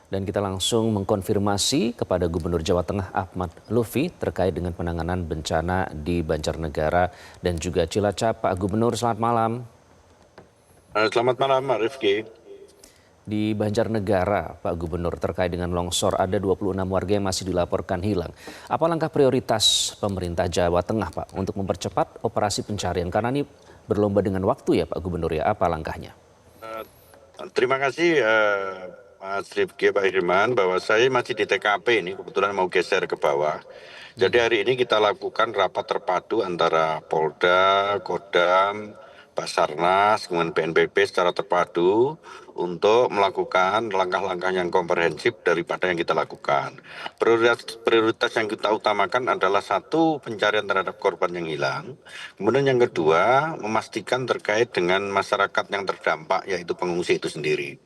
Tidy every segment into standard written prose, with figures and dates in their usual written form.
Dan kita langsung mengkonfirmasi kepada Gubernur Jawa Tengah Ahmad Lutfi terkait dengan penanganan bencana di Banjarnegara dan juga Cilacap. Pak Gubernur, selamat malam. Selamat malam, Pak Rifki. Di Banjarnegara, Pak Gubernur, terkait dengan longsor ada 26 warga yang masih dilaporkan hilang. Apa langkah prioritas pemerintah Jawa Tengah, Pak, untuk mempercepat operasi pencarian? Karena ini berlomba dengan waktu ya, Pak Gubernur, ya. Apa langkahnya? Terima kasih Mas Rifki, Pak Irman, bahwa saya masih di TKP ini, kebetulan mau geser ke bawah. Jadi hari ini kita lakukan rapat terpadu antara Polda, Kodam, Basarnas, kemudian BNPB secara terpadu untuk melakukan langkah-langkah yang komprehensif daripada yang kita lakukan. Prioritas yang kita utamakan adalah satu, pencarian terhadap korban yang hilang. Kemudian yang kedua, memastikan terkait dengan masyarakat yang terdampak, yaitu pengungsi itu sendiri.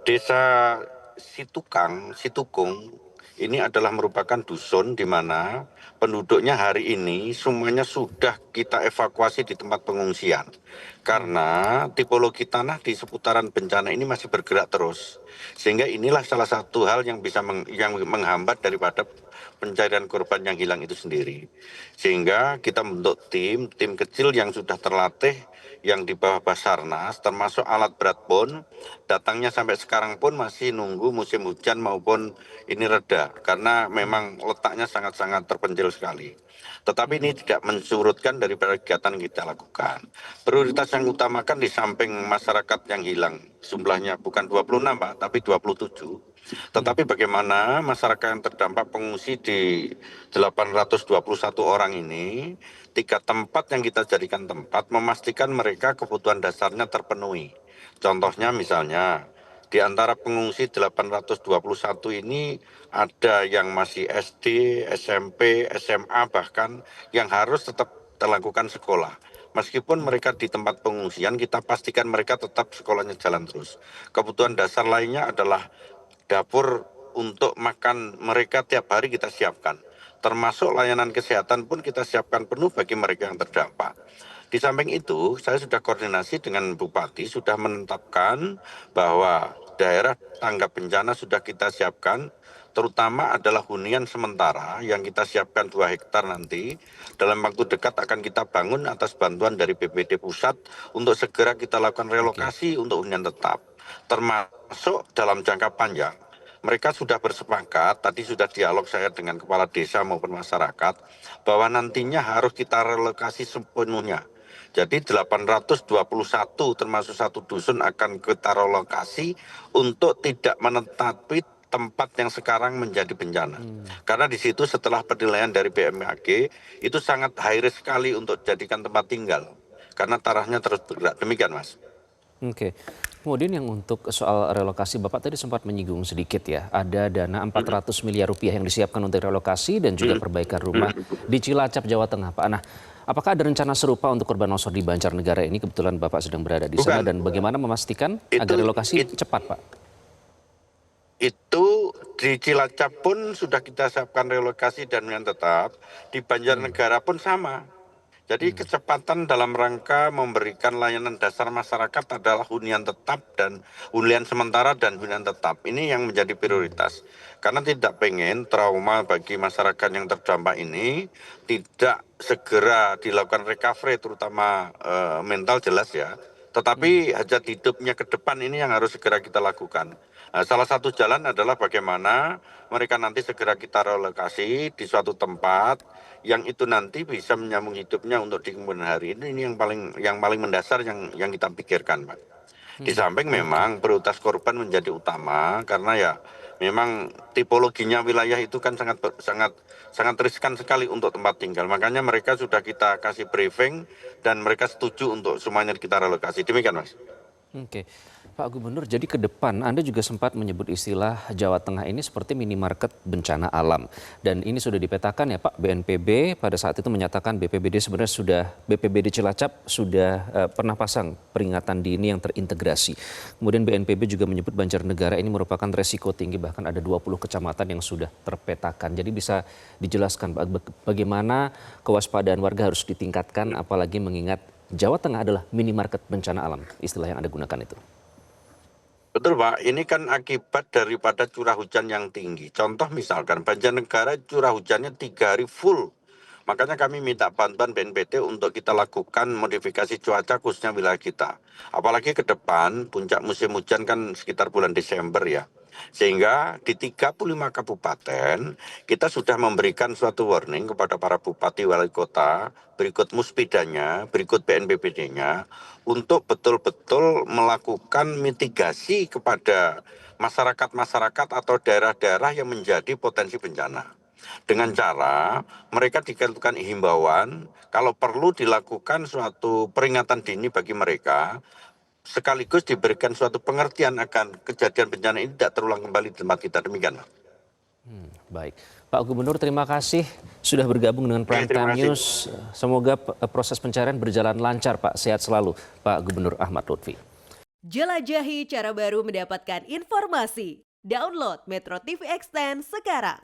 Desa Situkung ini adalah merupakan dusun di mana penduduknya hari ini semuanya sudah kita evakuasi di tempat pengungsian. Karena tipologi tanah di seputaran bencana ini masih bergerak terus. Sehingga inilah salah satu hal yang bisa yang menghambat daripada pencarian korban yang hilang itu sendiri. Sehingga kita membentuk tim kecil yang sudah terlatih yang di bawah Basarnas, termasuk alat berat pun datangnya sampai sekarang pun masih nunggu musim hujan maupun ini reda, karena memang letaknya sangat-sangat terpencil sekali. Tetapi ini tidak mensurutkan daripada kegiatan yang kita lakukan. Prioritas yang utamakan di samping masyarakat yang hilang, jumlahnya bukan 26 Pak, tapi 27. Tetapi bagaimana masyarakat yang terdampak pengungsi di 821 orang ini, 3 tempat yang kita jadikan tempat, memastikan mereka kebutuhan dasarnya terpenuhi. Contohnya misalnya, di antara pengungsi 821 ini ada yang masih SD, SMP, SMA bahkan yang harus tetap dilakukan sekolah. Meskipun mereka di tempat pengungsian, kita pastikan mereka tetap sekolahnya jalan terus. Kebutuhan dasar lainnya adalah dapur untuk makan mereka tiap hari kita siapkan. Termasuk layanan kesehatan pun kita siapkan penuh bagi mereka yang terdampak. Di samping itu, saya sudah koordinasi dengan Bupati, sudah menetapkan bahwa daerah tanggap bencana sudah kita siapkan, terutama adalah hunian sementara yang kita siapkan 2 hektar nanti. Dalam waktu dekat akan kita bangun atas bantuan dari BPD Pusat untuk segera kita lakukan relokasi untuk hunian tetap. Termasuk dalam jangka panjang, mereka sudah bersepakat, tadi sudah dialog saya dengan kepala desa maupun masyarakat, bahwa nantinya harus kita relokasi sepenuhnya. Jadi 821 termasuk 1 dusun akan kita relokasi untuk tidak menetapi tempat yang sekarang menjadi bencana. Karena di situ setelah penilaian dari BMKG, itu sangat high risk sekali untuk dijadikan tempat tinggal. Karena tanahnya terus bergerak. Demikian, Mas. Oke. Kemudian yang untuk soal relokasi, Bapak tadi sempat menyinggung sedikit ya, ada dana 400 miliar rupiah yang disiapkan untuk relokasi dan juga perbaikan rumah di Cilacap, Jawa Tengah, Pak. Nah, apakah ada rencana serupa untuk korban longsor di Banjarnegara ini? Kebetulan Bapak sedang berada di sana dan bagaimana memastikan agar relokasi cepat, Pak? Itu di Cilacap pun sudah kita siapkan relokasi dan hunian tetap, di Banjarnegara pun sama. Jadi kecepatan dalam rangka memberikan layanan dasar masyarakat adalah hunian tetap dan hunian sementara dan hunian tetap. Ini yang menjadi prioritas. Karena tidak pengen trauma bagi masyarakat yang terdampak ini tidak segera dilakukan recovery, terutama mental jelas ya. Tetapi hajat hidupnya ke depan ini yang harus segera kita lakukan. Nah, salah satu jalan adalah bagaimana mereka nanti segera kita relokasi di suatu tempat yang itu nanti bisa menyambung hidupnya untuk di kemudian hari. Ini yang paling mendasar yang kita pikirkan, Pak. Di samping memang prioritas korban menjadi utama karena ya memang tipologinya wilayah itu kan sangat riskan sekali untuk tempat tinggal. Makanya mereka sudah kita kasih briefing dan mereka setuju untuk semuanya kita relokasi. Demikian, Mas. Oke, Pak Gubernur, jadi ke depan Anda juga sempat menyebut istilah Jawa Tengah ini seperti minimarket bencana alam. Dan ini sudah dipetakan ya Pak, BNPB pada saat itu menyatakan BPBD Cilacap sudah pernah pasang peringatan dini yang terintegrasi. Kemudian BNPB juga menyebut Banjarnegara ini merupakan resiko tinggi, bahkan ada 20 kecamatan yang sudah terpetakan. Jadi bisa dijelaskan bagaimana kewaspadaan warga harus ditingkatkan, apalagi mengingat Jawa Tengah adalah minimarket bencana alam, istilah yang Anda gunakan itu. Betul Pak, ini kan akibat daripada curah hujan yang tinggi. Contoh misalkan Banjarnegara curah hujannya 3 hari full. Makanya kami minta bantuan BNPT untuk kita lakukan modifikasi cuaca khususnya wilayah kita. Apalagi ke depan puncak musim hujan kan sekitar bulan Desember ya. Sehingga di 35 kabupaten kita sudah memberikan suatu warning kepada para bupati wali kota, berikut muspidanya, berikut BNPBD-nya, untuk betul-betul melakukan mitigasi kepada masyarakat-masyarakat atau daerah-daerah yang menjadi potensi bencana. Dengan cara mereka dikeluarkan himbauan, kalau perlu dilakukan suatu peringatan dini bagi mereka, sekaligus diberikan suatu pengertian akan kejadian bencana ini tidak terulang kembali di tempat kita. Demikian, Pak. Baik, Pak Gubernur terima kasih sudah bergabung dengan Prime Terima Time kasih. News. Semoga proses pencarian berjalan lancar Pak, sehat selalu Pak Gubernur Ahmad Lutfi. Jelajahi cara baru mendapatkan informasi. Download Metro TV Extend sekarang.